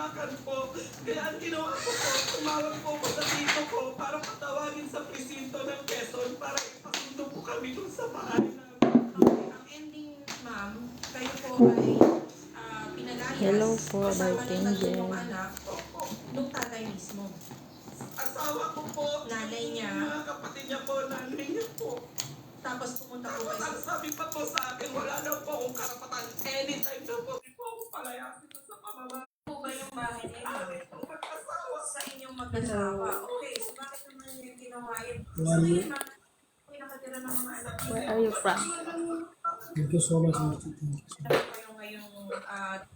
hawakan po. Kaya ang ginawa ko po, tumawag po ko sa tito ko para patawagin sa presinto ng Quezon para ipasundo po kami dun sa bahay namin. Ang ending, ma'am, kayo po ay pinalayas. Hello po, Kasama Dark ng Angel. tatlong anak nung tatay mismo. Asawa ko po, Nanay niya. mga kapatid niya po, nanay niya po. Tapos pumunta po Tapos kayo ang sabi pa po sa akin, wala daw po akong karapatan. Anytime daw po, hindi po ako palayasin sa pamamahay. po ba yung bahay ninyo? Mag-asawa. Sa inyong mag-asawa. Okay, so bakit naman yung ginawa yun? So ngayon, ma'am, may nakatira ng mga anak niyo. Where are you from? Thank you so much, Mr. Thank you. Kayo ngayong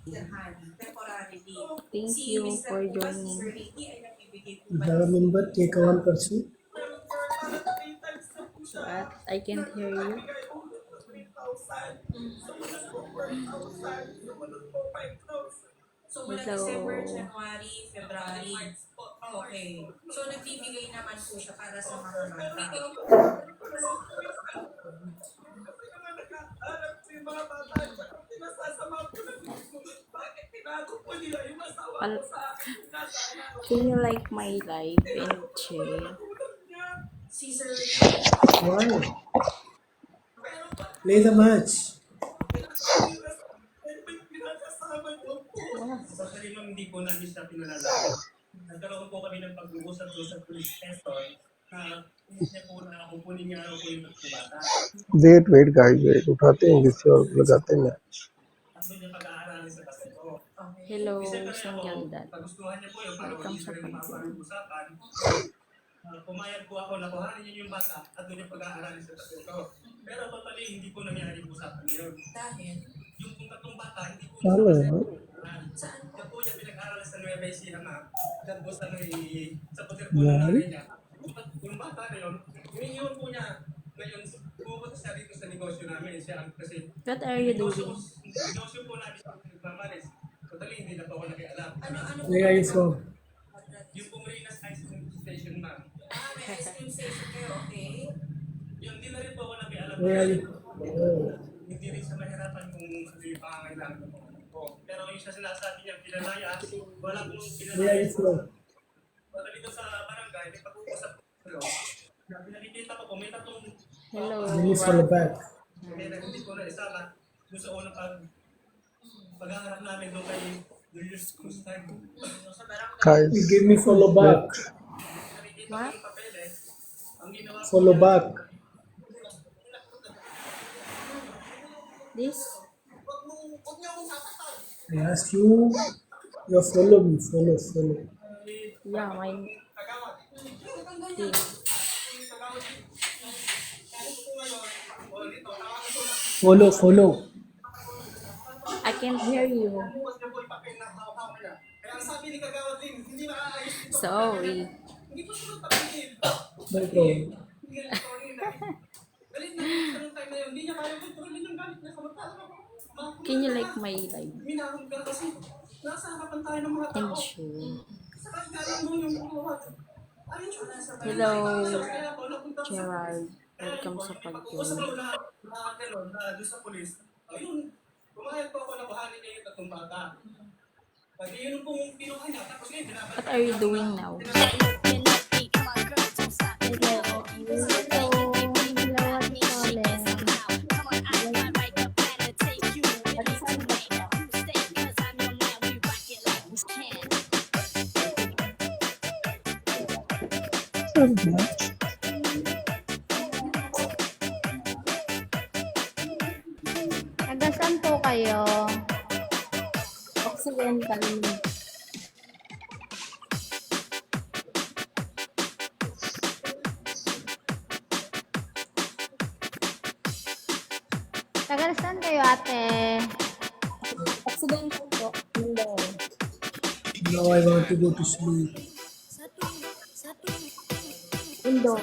tirahan, temporarily. Thank Si you Mr. for Diba, si joining. Sir Ricky ay nagbibigay po You ba? have a member, take a 1%. What? I can't hear you. So mula Hello. December, January, February. Okay. So nagbibigay naman po siya para sa mga bata. Can you like my live and share? Si Sir Why? Play the match. Actually, nung hindi po namin siya pinalalaman, nagkaroon po kami ng pag-uusap doon sa police station na hindi niya po na kukunin niya raw po yung bata. Wait guys weight उठाते हैं किसी और को लगाते हैं At doon niya pag-aaralin sa kasi ko. Hello, Siyempre ako, Sangyandan. pagustuhan niya po yung parang Welcome hindi sa rin pag-ibig. mapag-usapan. Pumayag po ako na kuhanin niyo yung bata at doon niya pag-aaralin sa kasi ko. Pero totally, hindi po nangyari yung usapan ngayon. dahil Yung kung tatlong bata, hindi po चलो यार saan Yan po niya pinag-aral sa Nueva Ecija na dyan po sa putir po ng nanay niya. Yung bata na yun, iniiwan po niya ngayon, pumunta siya dito sa negosyo namin. Siya kasi What are you doing? negosyo po namin sa nagmamanis. Totally, hindi na po ako nakialam. ano Where are you from? Yung pong Marinas Ice Cream Station, ma'am. may ice cream station kayo, okay? Yung di na rin po ako nakialam. Where are you? Oh. Hindi rin siya mahirapan kung ano yung pangangailangan ko. Pero yung siya sinasabi niya, pinalayas, wala pong Where are you pinalayas. from? Wala dito sa barangay, may pag-uusap ko. Nakikita ko, may tatlong Hello. Finish from the back. kaya hindi ko na isama doon sa unang pag-aarap namin doon kay Julius Cruz time. Sa barangay, guys You give me follow back. nakikita ko yung papeles. Ang ginawa ko Follow niya, back. This? I ask you. You follow me. Follow. Yeah, my thing. Follow. I can't hear you. bukas niya po yung papel na hawak-hawak niya. Kaya ang sabi ni Kagawad Lin, hindi makaayos dito. Sorry. Hindi ko sunod papilin. No problem. Hindi rin ito rin. Galit na rin sa nung time na yun. Hindi niya kaya kontrolin yung galit niya. Samantala ako. Can you like my live Minahon ka kasi nasa harapan tayo ng mga and tao. share? Sa kagaling mo yung buhat. Ayun siya nasa Hello, Kaya ako napunta sa Gerard. Welcome sa pag-uusap pag-join. ko na gano'n, na doon sa polis. Ayun, pumayag po ako na kuhanin niya yung tatlong bata. Pag yun pong pinuha niya, tapos ngayon, binabalik. What are you doing now? Taga saan po kayo? Occidental. Taga saan kayo, ate? Occidental po. Hello. Now I want to go to sleep. Indoor.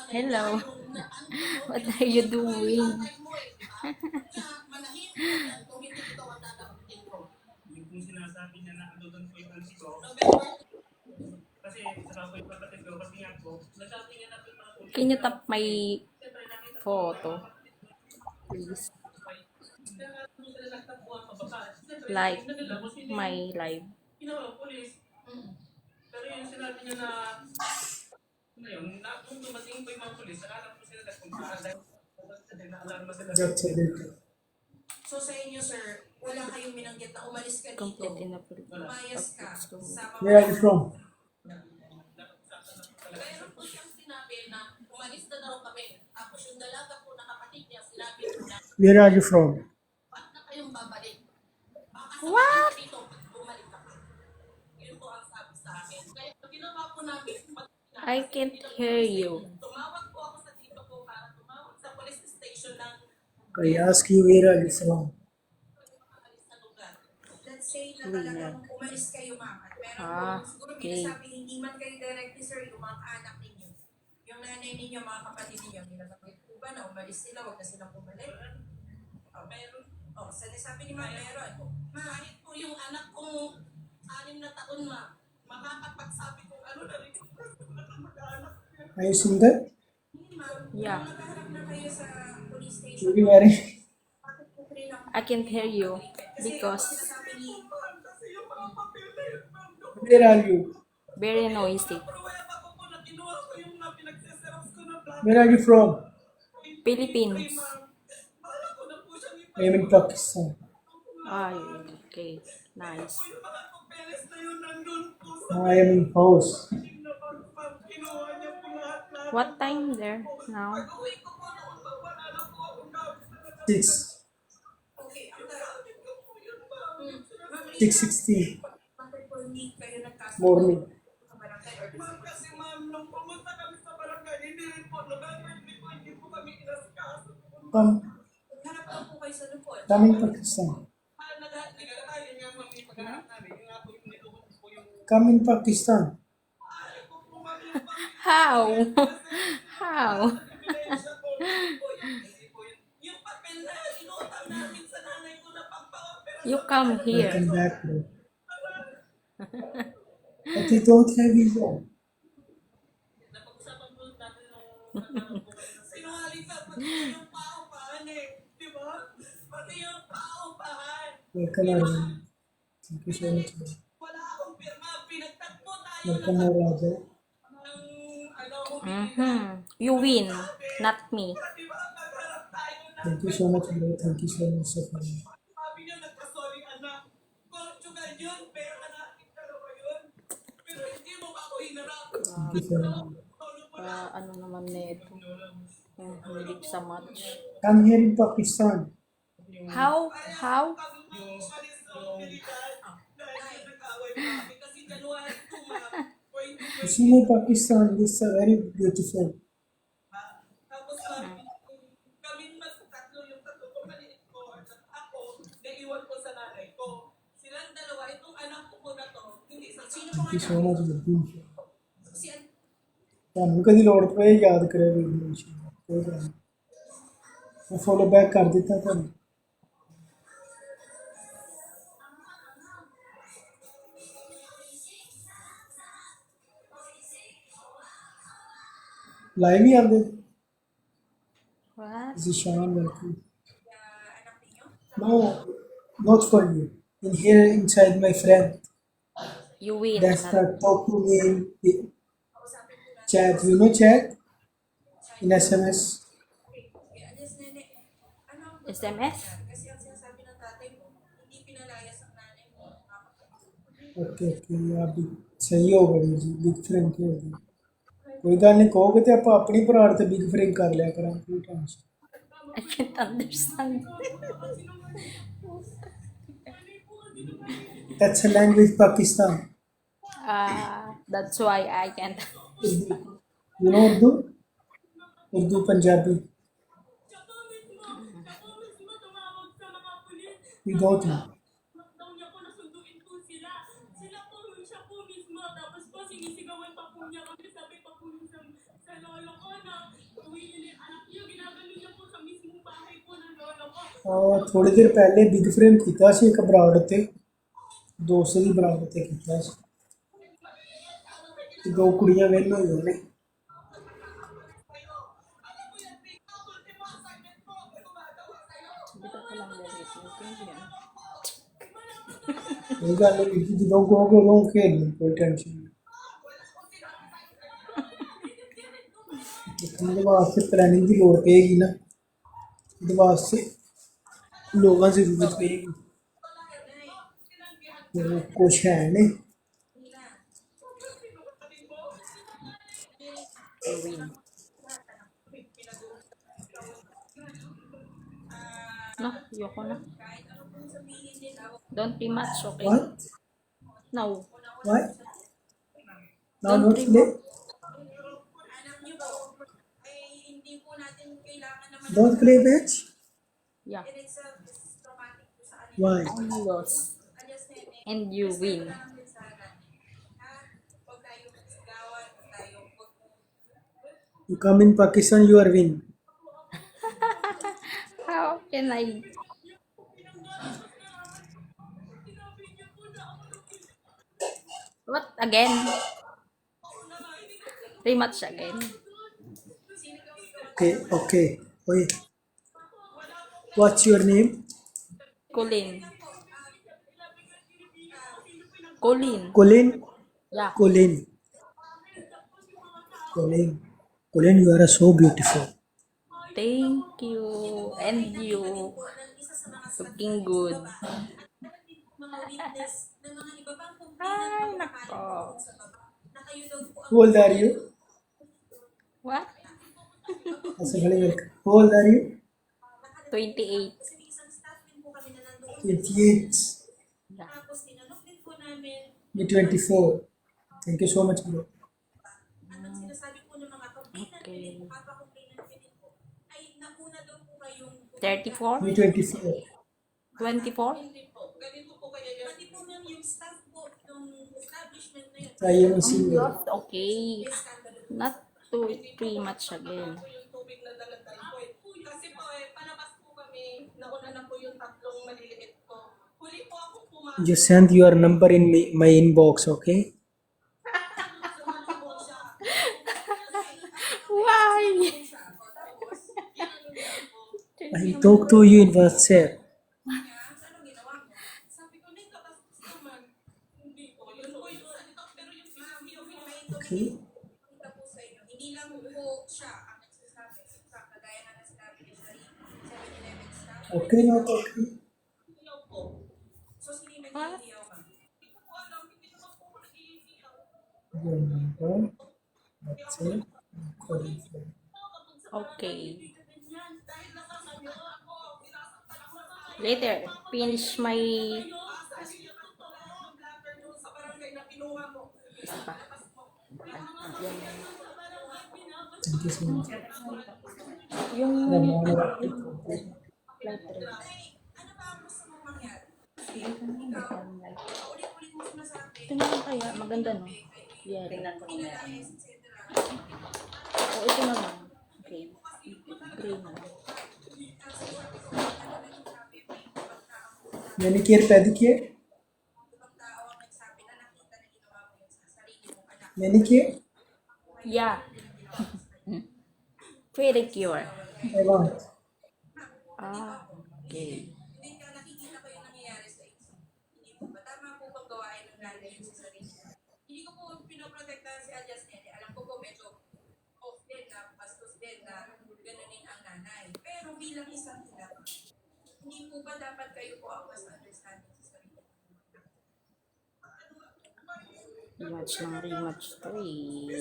Hello. What are you doing? Yung kung sinasabi niya na ano doon po yung auntie ko, kasi saka po yung kapatid ko, kasi nga po, nasabi niya na po yung mga pulis. Can you tap my photo? Please. Like my live. Ginawa, pulis. Pero yung sinabi niya na, ngayon, nung dumating po yung mga pulis, alam po sila nagpuntaan dahil na-alarma sila. That's a bit. So sa inyo, sir, wala kayong minanggit na umalis ka dito. Complete in the Umayas ka sa Where are you from? Meron po siyang sinabi na umalis na daw kami. Tapos yung dalaga po na kapatid niya, sinabi po na, Where are you from? ba't na kayong babalik? Baka What? sabihin dito, bumalik ka pa. Yun po ang sabi sa akin. Kaya ginawa po namin, I can't hear you. tumawag po ako sa dito po para tumawag sa police station ng I ask you, where are you from? umalis na lugar. Let's say na talagang umalis kayo, ma'am. At meron po, siguro okay. binasabi, hindi man kayo directly, sir, yung mga anak ninyo. Yung nanay ninyo, mga kapatid ninyo, nilabagay po ba na umalis sila, huwag na silang bumalik? Meron. Sabi ni ma'am, meron. Kahit po yung anak kong 6 na taon, ma'am, makakapagsabi kung ano na rin. Are you singer? Yeah. Naghaharap na kayo sa police station. Maybe wearing. Bakit po pinang I can't hear you because sinasabi ni Where are you? very noisy. Where are you from? Philippines. I am in Pakistan. Ay, okay. Nice. Now I am in house. What time there now? 6. 6:16 bakit po hindi kayo nagkaso morning. sa barangay or Kasi ma'am, nung pumunta kami sa barangay, hindi rin po, November 3 po, hindi po kami inaskaso. Come, harap lang po kayo sa lupon. come in Pakistan. Nagkatayo nga ma'am, yung pagkaharap namin, yung nga po yung nilukot po yung Come in Pakistan. How? How? ebidensya po. Hindi po yun. Yung papel na inutang namin sa nanay ko na pagpa-opera. You come here. Welcome back, bro. But they don't have visa. Napag-usapan po natin nung sinungaling ka, pati yung paupahan eh. Di ba? Pati yung paupahan. Welcome, Arvind. Thank you so much. Wala akong pirma, pinagtatpo tayo Welcome, Raja. ng ano, Mm-hmm. You win, not me. di ba? Nagharap tayo na Thank you so much, bro. Thank you so much, Safari. sabi niya nagkasorry anak. Portugal yun, pera natin dalawa yun. Pero hindi mo ba ako hinarap? Thank you so much. Ano naman nito? Hindi sa match. Come here in Pakistan. How? How? Yung umalis sa militar dahil nag-away pa kami kasi January 2 ma'am. You see my Pakistan, this is very beautiful. Tapos ma'am, kami mas tatlo yung tatlo ko maliit ko at ako, naiwan ko sa nanay ko. Silang dalawa, itong anak ko po na to, hindi sa sino Thank you so much, bro. Si ਤੁਹਾਨੂੰ ਕਦੀ ਲੋੜ ਪਏ ਯਾਦ ਕਰਿਆ ਵੀਡੀਓ ਕੋਈ ਗੱਲ ਨਹੀਂ ਮੈਂ ਫੋਲੋ ਬੈਕ ਕਰ ਦਿੱਤਾ ਤੁਹਾਨੂੰ ਲਾਈਵ ਹੀ ਆਉਂਦੇ What? ਜੀ ਸ਼ਾਮ welcome anak ninyo? no not for you in here inside my friend You win. that's Not the talking in the chat you know chat in SMS Kaya alas nene, ano ang SMS? kasi ang sinasabi ng tatay mo, hindi pinalayas ang nanay mo. okay okay आप भी सही हो गई जी big friend हो गई ਕੋਈ ਗੱਲ ਨਹੀਂ, ਕਹੋਗੇ ਤੇ ਆਪਾਂ ਆਪਣੀ ਭਰਾੜ ਤੇ ਬਿਗ ਫਰੇਮ ਕਰ ਲਿਆ ਕਰਾਂਗੇ, ਕੋਈ tension. I can't understand. That's a language Pakistan. That's why I can't. You know Urdu? Urdu, Punjabi. We don't know. ਥੋੜੀ ਦੇਰ ਪਹਿਲੇ ਬਿਗ ਫਰੇਮ ਕੀਤਾ ਸੀ ਇੱਕ ਬਰਾੜ ਤੇ, ਦੋਸਤ ਦੀ ਬਰਾੜ ਤੇ ਕੀਤਾ ਸੀ ਤੇ 2 ਕੁੜੀਆਂ ਵਿੰਨ ਹੋਈਆਂ ਨੇ। ਕੋਈ ਗੱਲ ਨਹੀਂ, ਜਦੋਂ ਕਹੋਗੇ ਉਦੋਂ ਖੇਡ ਲਓ, ਕੋਈ ਟੈਨਸ਼ਨ ਨਹੀਂ। ਇਹਦੇ ਵਾਸਤੇ ਪਲੈਨਿੰਗ ਦੀ ਲੋੜ ਪਏਗੀ ਨਾ, ਇਹਦੇ ਵਾਸਤੇ ਲੋਕਾਂ ਦੀ ਜ਼ਰੂਰਤ ਪਏਗੀ। ਕੁਛ ਹੈ ਨਹੀਂ। Win. No, ayoko na. Don't be much, okay? What? No. What? Now Don't not be play? Anak niyo po, ay hindi po natin kailangan naman Don't play match? Yeah. it's a traumatic po sa kanila. Why? I lost. Alias nene, And you win. lang din sana. Ha? Huwag tayo magsigawan, huwag tayo You come in Pakistan, you are win. How can I? What again? Rematch again. Okay, okay. Wait. What's your name? Colin. Colin. Colin? Yeah. Colin. Colin. Colin, you are so beautiful. Thank you. And you. Looking good. mga witness ng mga iba pang Ay, nako. na kayo daw po How old are you? What? How old are you? 28. kasi may isang staff din po kami na nandoon. 28. Yeah. Tapos tinanong din po namin, Me 24. Thank you so much, bro. anong sinasabi po ng mga complainant Okay. din po, kapag-complainant din po, ay nauna daw po kayong 34? Me 24. 24? hindi po, ganito po kayo yun. Pati po ma'am yung staff po, yung establishment na yun, I am a single. Lost, okay. Not too pretty much again. yung tubig na daladal po eh. Kasi po palabas po kami, nauna na po yung tatlong maliliit po. Huli po ako pumasok. You send your number in my inbox, okay? Why? I talk to you in WhatsApp. Anong ginawa mo? Sabi ko, Ning, tapos naman. Hindi po. Yun po yung pero yung Okay. kita po sa inyo. Hindi lang po siya ang nagsasabi. Sa kagaya nga na sinabi ni Shari, 7-Eleven staff. Okay, not okay. Iyaw po. So, sino yung nag-iiyaw ka? Hindi ko po alam. Hindi naman po ako nag-iiyaw. Your number. WhatsApp. Call it. Okay. Later, finish my... Sa barangay na kinuha mo. Isa pa. Thank you so much. Yung... Ano ba ang gusto mong mangyari? Ulit-ulit mo sinasabi. Tingnan kaya, maganda no? Yeah. Tingnan ko na. Oh, ito na lang. Okay. Green na lang. Manicure, pedicure? Manicure? Yeah. Pedicure. I want. Okay. Hindi ka nakikita ko yung nangyayari sa inyo. Hindi po ba? Tama po bang gawain ng nanay yun sa sarili? Hindi ko po pinoprotektahan si Alias Nene. Alam ko po medyo off din na, bastos din na ganunin ang nanay. Pero bilang isang ina, hindi po ba dapat kayo po ang mas understanding sa sarili? Rematch ng rematch to eh.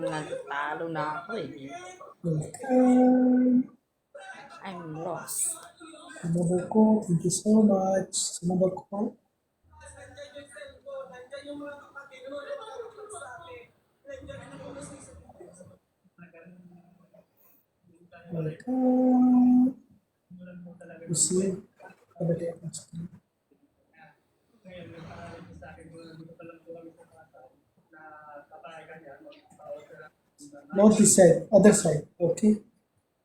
Nagtalo na ako eh. Welcome. I'm lost. Sumabog ko. Thank you so much. Sumabog ko. Welcome. Receive. Kabali ako sa kanya. Ngayon, nagpaalam ko sa akin, dito pa lang po kami sa kasa na tatay kanya. Not this side. Other side. Okay?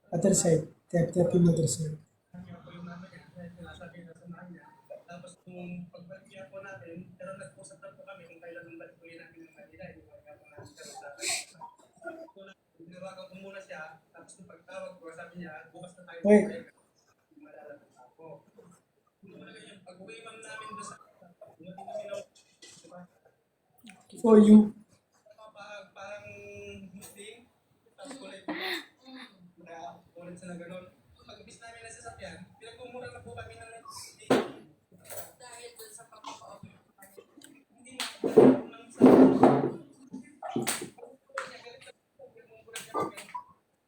Other side. Tap in other side. Kanya po yung mama niya, kaya sinasabi na sa mama niya. Tapos kung pagbalik niya po natin, pero nag-usap na po kami kung kailan ang balik ulit namin ng Manila. Hindi ko kaya po namin kami sa akin. Tinawagan ko muna siya, tapos nung pagtawag ko, sabi niya, bukas na tayo. Wait. Malalapit ako. Pag-uwi man namin doon sa For you. parang Muslim, tapos ulit sila gano'n. Pag-ibis namin na sasakyan, pinagmumura na po kami ng Dahil dun sa pagpapa-offer. hindi na nang sa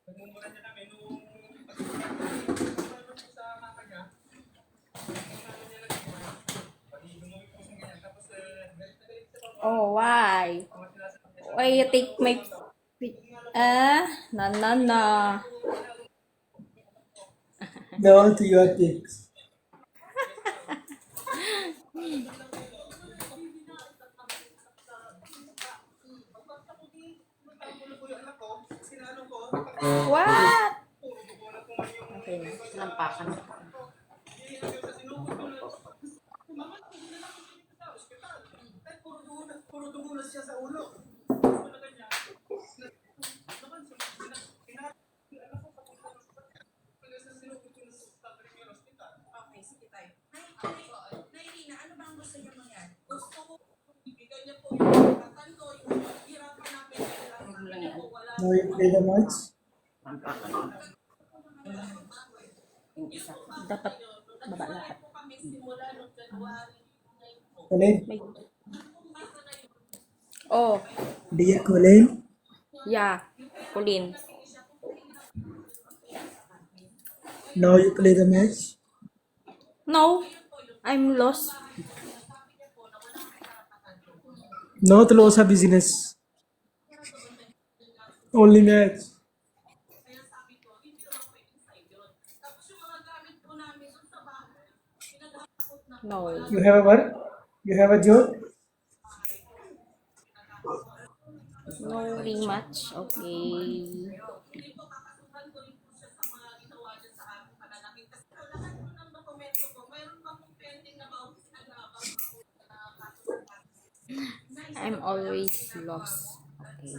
nagmumura niya kami nung pag-ibis sa mama niya, ano niya lang pag-ibis po siya ganyan, tapos galit na galit siya pa Oh, why? Why you take my... Na. Down to your pics. What? Okay, nampakan. puro dumulas siya sa ulo. Okay, sige tayo. Nairina, ano bang gusto niyo mangyari? Gusto ko ibigay niya po yung katan ko, yung hirapan namin. Now you play the match. Yung isa. Dapat baba lahat. Colin. Oh, Dear Colin. yeah. Kulin. Now you play the match. No, I'm lost. Not loss of business. Only match. No. You have a work? You have a job? No rematch. Okay. I'm always lost. Okay.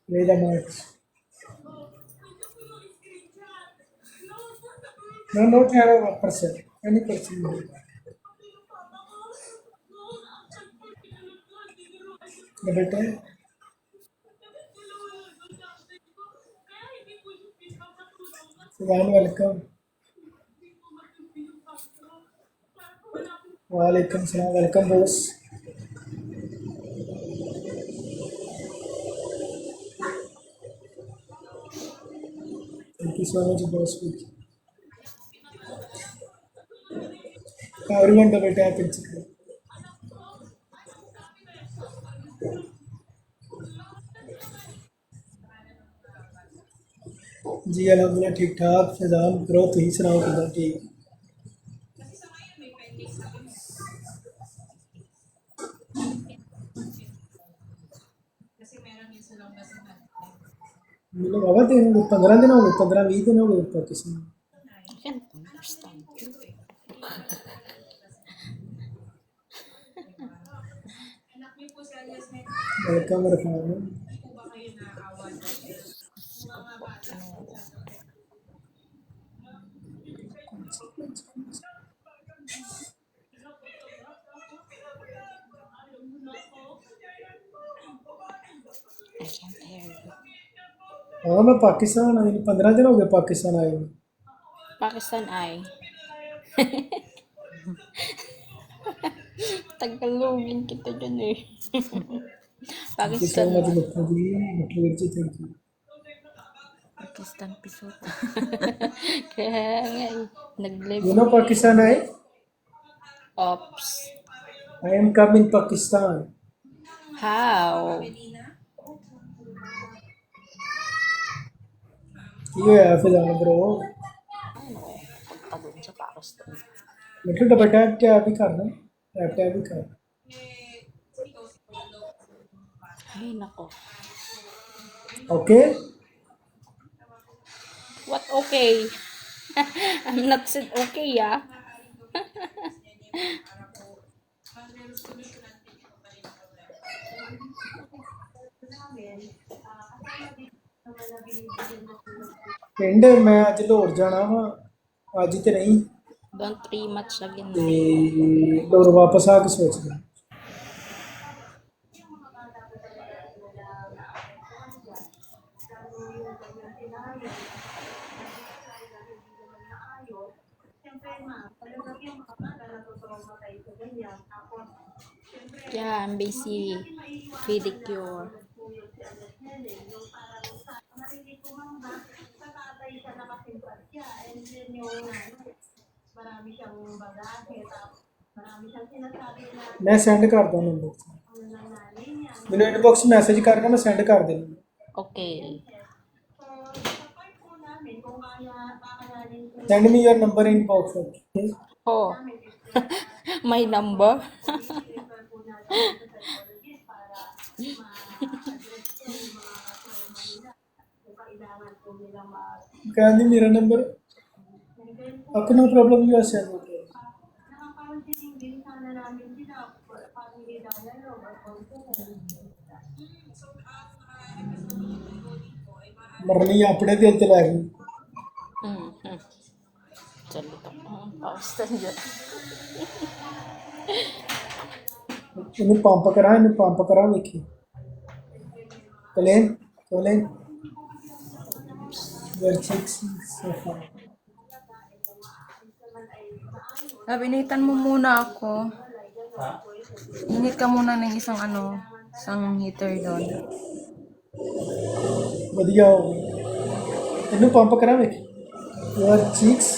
Play the match. No, not have a person. Any person. Double tap. Sivan, welcome. Walaikum salam. Welcome, boss. Thank you so much, boss. Everyone double tap and check. जी अल्हम्दुलिल्लाह ठीक ठाक फैजान करो तुम सुनाओ किदा ठीक Kasi meron din silang basihan. मिलो बाबा दिन 15 दिन हो गए 15-20 दिन हो गए ऊपर किसी ने I can't understand you. Anak niyo po si Alias Met, welcome रखना po ba kayo naawa na mga bata? हाँ मैं पाकिस्तान आई 15 दिन हो गए पाकिस्तान आए हुए। Pakistan ay. Tagalogin kita dyan eh. Thank you so Pakistan much ba? Lucknow ji Lucknow ji thank you. Pakistan pisot. Kaya nga eh. Nag-live You know kami. Pakistan I? Ops. I am come in Pakistan. How? ये है फिलहाल bro Ano eh? Punta dun sa Pakistan. मतलब double tap tap ही करना tap tap ही करना। Ay, nako. Okay What okay? I'm not said okay, ah. ਪਿੰਡ ਮੈਂ ਅੱਜ ਲਾਹੌਰ ਜਾਣਾ ਵਾ ਅੱਜ ਤੇ ਨਹੀਂ Don't rematch again. ਤੇ ਲਾਹੌਰ ਵਾਪਸ ਆ ਕੇ ਸੋਚਦਾ Yeah, I'm busy. Pedicure. ਮੈਂ ਸੈਂਡ ਕਰਦਾ ਨੰਬਰ ਮੈਨੂੰ ਇਨਬਾਕਸ ਮੈਸੇਜ ਕਰਨਾ ਮੈਂ ਸੈਂਡ ਕਰ ਦੇਣਾ Okay. Send me your number in box okay Oh. My number. ਕਹਿੰਦੀ ਮੇਰਾ ਨੰਬਰ ਆਪਣਾ ਪ੍ਰੋਬਲਮ ਯੂ ਸੈਂਡ ਓਕੇ ਮਰਨੀ ਆਪਣੇ ਦਿਲ ਤੇ ਲੈ ਗਈ Mm-hmm. Chalo to. Pakistan dyan. ਇਹਨੂੰ ਪੰਪ ਕਰਾਂ ਵੇਖੀ Klein Klein your cheeks so far Binitan mo muna ako. Init ka muna ng isang heater doon. ਵਧੀਆ ਹੋ ਗਿਆ ਇਹਨੂੰ ਪੰਪ ਕਰਾਂ ਵੇਖੀ your cheeks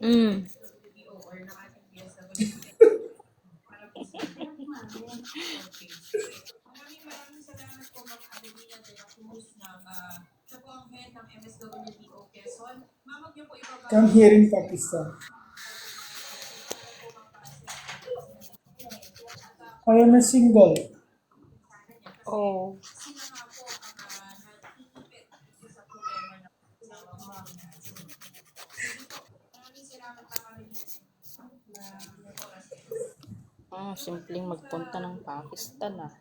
Mm. come here in Pakistan I am a single Oh. Simpleng magpunta ng Pakistan ah.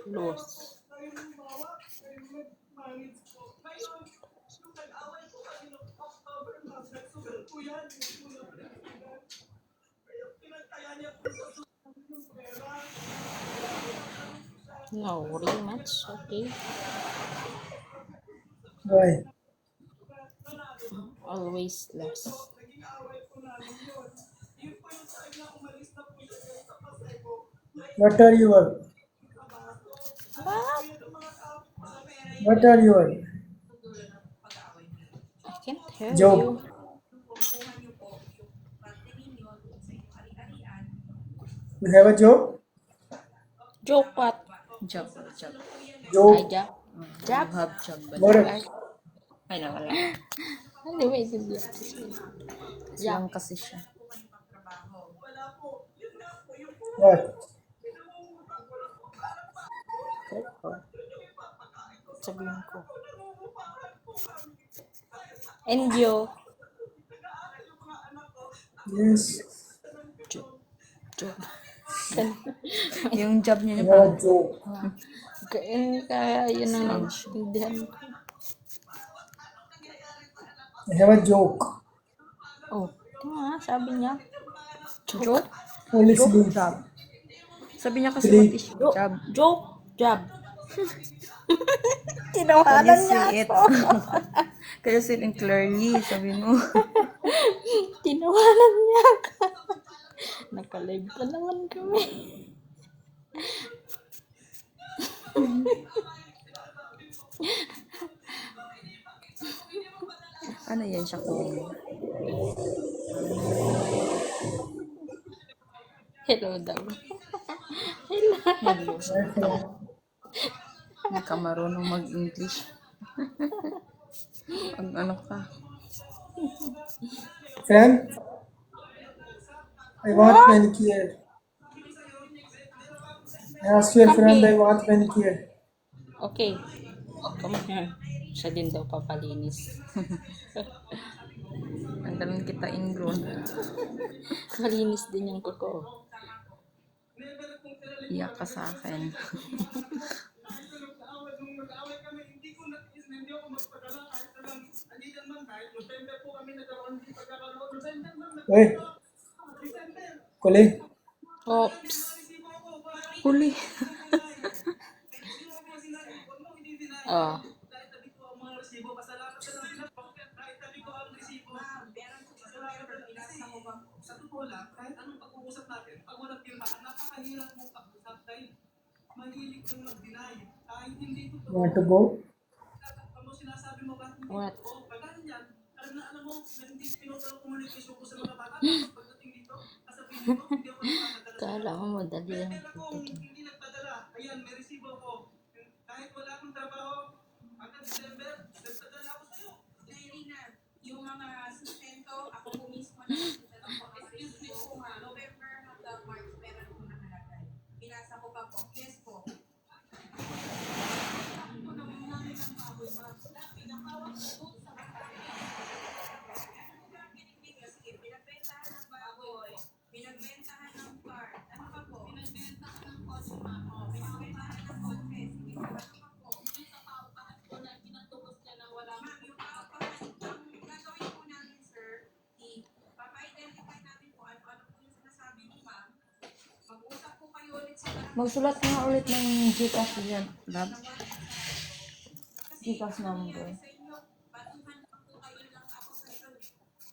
Los. No rematch, okay. why Always less. what are your I can't hear job you. you have a job Joke what? Job. Ay, job Jap. Jap? You have job ba? what Ay, nawala. Ano ba ito diya? Lang kasi siya. what Sabihin ko. Endio. yes Joke. Kan Yung job niya I niya have a parang, joke. Kaya yun ang naintindihan ko. I have a joke. Oh, tama, sabi niya. joke? Only Joke sleep. job. Sabi niya kasi, Sleep. what is your job? Joke, job. Can Tinawanan you niya say it? ako. Can you say it in clearly? Sabi mo. Tinawanan niya ako. Nakalive pa naman kami. Ano yan siya ko? Hello daw. Hello. Hindi ka marunong mag-English. Ano ka? Friend, I want manicure. I asked your friend, I want manicure. Okay. Come on. Siya din daw papalinis. Ang galing kita ingrown. Malinis din yung kuko. Iyak ka sa akin. Nag-away kami, hindi ako magpadala kahit nalang, andiyan man kahit November po kami nagkaroon, hindi pagkakaroon, November man, Hey, December. Kuli. Oops. Huli. Oh. Kahit tabi ko ang mga resibo, pasalamat sa lang kahit tabi ko ang resibo. Sa totoo lang, kahit anong pag-uusap natin, pag walang pirmahan, napakahirap mong pag-usap dahil mahilig kang mag-deny. Kahit hindi You totoo. want to go? Ano sinasabi mo kahit hindi What? totoo. Pagkain yan, alam mo, na hindi pinutang communication ko sa mga bata. Pagdating dito, kasabihin ko, hindi ako nagpapadala. Kala mo madali lang. Pero kung hindi nagpadala, ayan, may resibo ko. Kahit wala akong trabaho, hanggang December, nagpadala ako sa'yo. Irina, yung mga sustento, ako po mismo na sustento ko. Excuse me po nga, November hanggang March, meron po nakalagay. Binasa ko pa po. Yes po. Sige, pinagbentahan ng baboy, pinagbentahan ng card, ano pa po? Pinagbentahan ng kotse, ma'am. Pinagbentahan ng kotse, sige, ano pa po? Yung sa paupahan po na pinatubos niya na wala. Ma'am, yung paupahan, ang gagawin po namin, sir, papa-identify namin po ano po yung sinasabi mo, ma'am. Mag-usap po kayo ulit sa Magsulat ka nga ulit ng Gcash yan, love. Gcash number. sa inyo, batuhan lang po kayo ng akusasyon.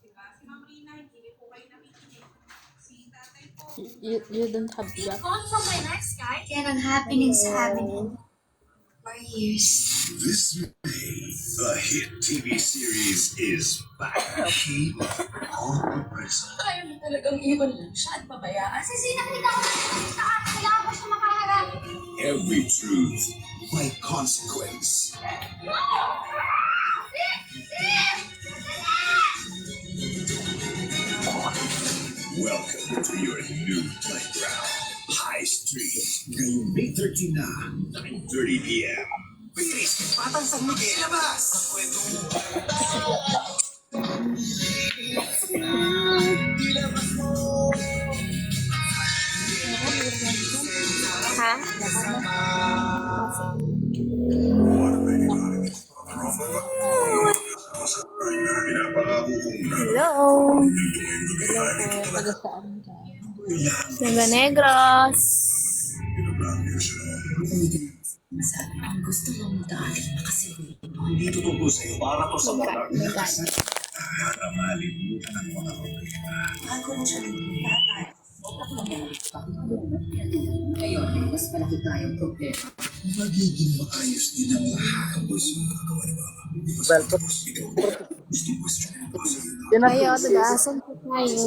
Diba? Si Ma'am Rina, hindi po kayo nakikinig. Si tatay po, You don't have job. Gone from my next guy. Yan ang happenings happening for years. This May, the hit TV series is back. She on the prison. Kaya mo talagang iwan lang siya at pabayaan. Kasi nakita ko na kailangan ko siya makaharap. Every truth by consequence. Welcome to your new playground. High Street. Ngayong May 13 na, 9:30 p.m. Bilis, patang San Miguel, labas! Kwento mo. Ilabas mo. Ha? Hello. Taga saan ka? Nueva Negros. Ang gusto mong dahil nakasigurin mo. Hindi ito tungkol sa'yo. Para to sa mga malimutan ang mga problema. Bago mo siya nagtatay. Ngayon, mas malaki tayong problema. Magiging maayos din ang lahat ang gusto mong magawa ni Mama. Ikaw gusto mo question ang puso. Ayaw, tagaasan po tayo.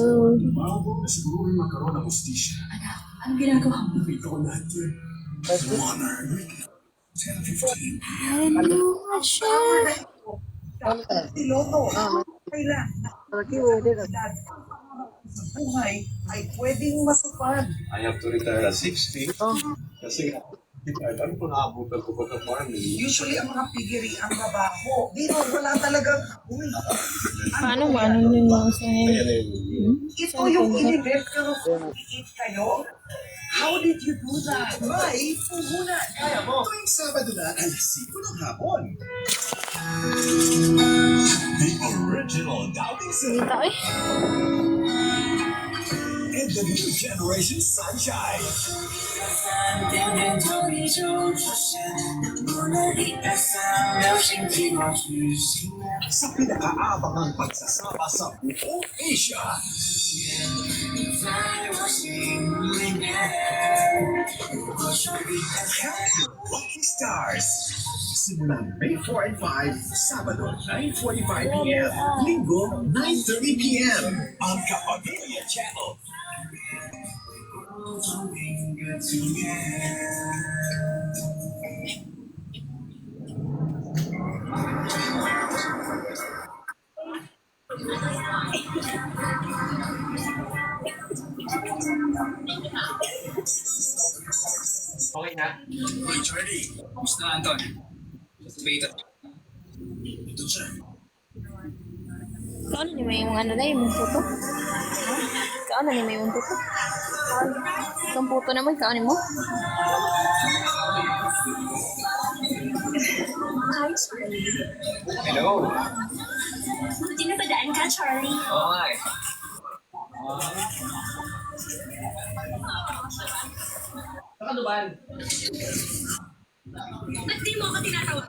Siguro magkaroon ng justisya. Anak, anong ginagawa mo? Ikaw lahat yun. Honor. 10:15 p.m. Ano siya? Buhay ay pwedeng masupad. I have to retire at 60. Kasi ano pang aabutan ko pagka farming? Usually ang mga piggery ang mabaho. Dito wala talagang apoy. Paano ano yung mga sa Ito yung inibet pero eat kayo. How did you do that? May puhunan. Kaya mo. Tuwing Sabado na, alas 5 ng hapon. The original Doubting Dito eh. and the new generation Sunshine. Sa pinakaabangang pagsasama sa buong Asia. Help your lucky stars. Simulang May 4 and 5, Sabado 9:45 p.m. Linggo 9:30 p.m. on Kapamilya Channel. Okay na? It's ready. Gusto na, Anton. Wait. Ito siya. Kaano ni may yung ano na yung puto? Kaano ni may yung puto? Itong puto naman, kaano mo? Hi, Charlie. Hello. Buti na padaan ka, Charlie. Oo nga eh. Saka Duban. Ba't di mo ako tinatawag?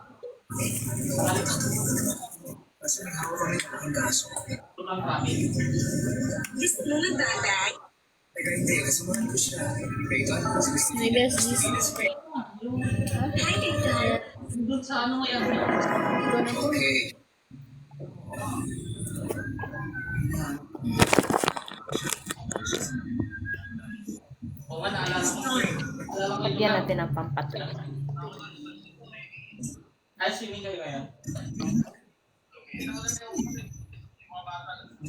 Kasi naghawa kami ng kaso. Tunang kami. Gusto mo ng tatay? Teka, hindi. Kasi mahal ko siya. Peyton, kasi gusto May besties. Hi, Dayton. Doon sa ano ngayon? Okay. Oo nga, naalala ko. Lagyan natin ng pampatla. Ay, swimming kayo ngayon?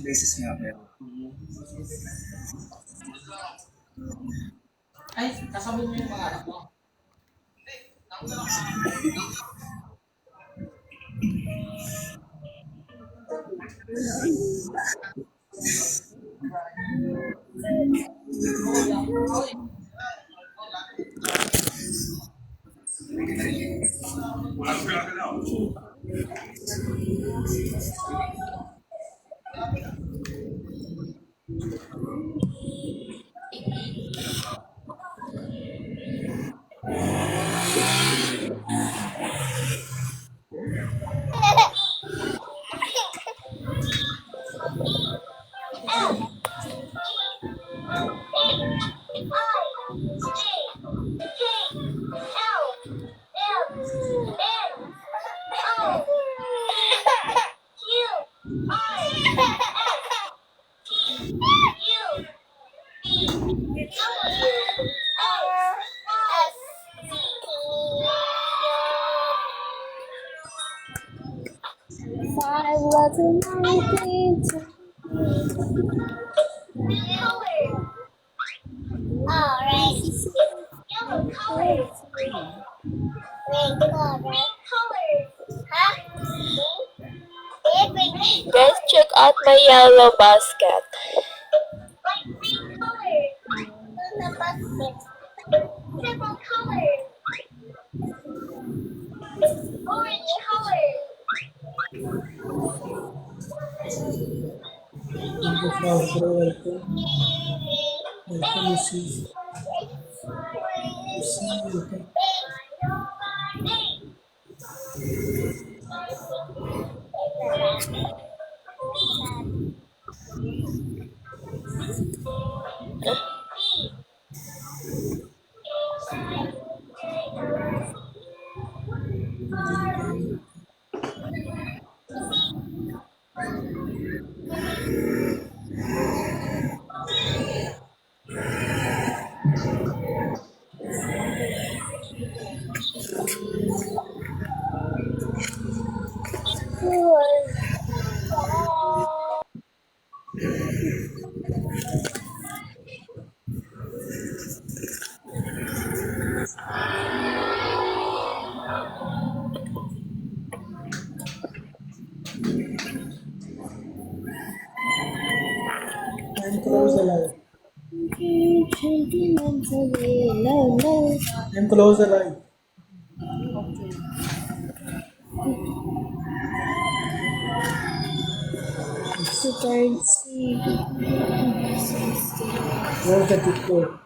Beses nga pero. Ay, kasabog mo yung mga anak mo. Five was a nineteen. Alright. Yellow colors. Red colors. Huh? Let's check out my yellow basket. Like green colors. In the basket. Purple colors. Orange colors. Thank you, Father. Welcome. Welcome, Lucy. Lucy, welcome. And close the light. And close the light. So tired, see. Close the TikTok.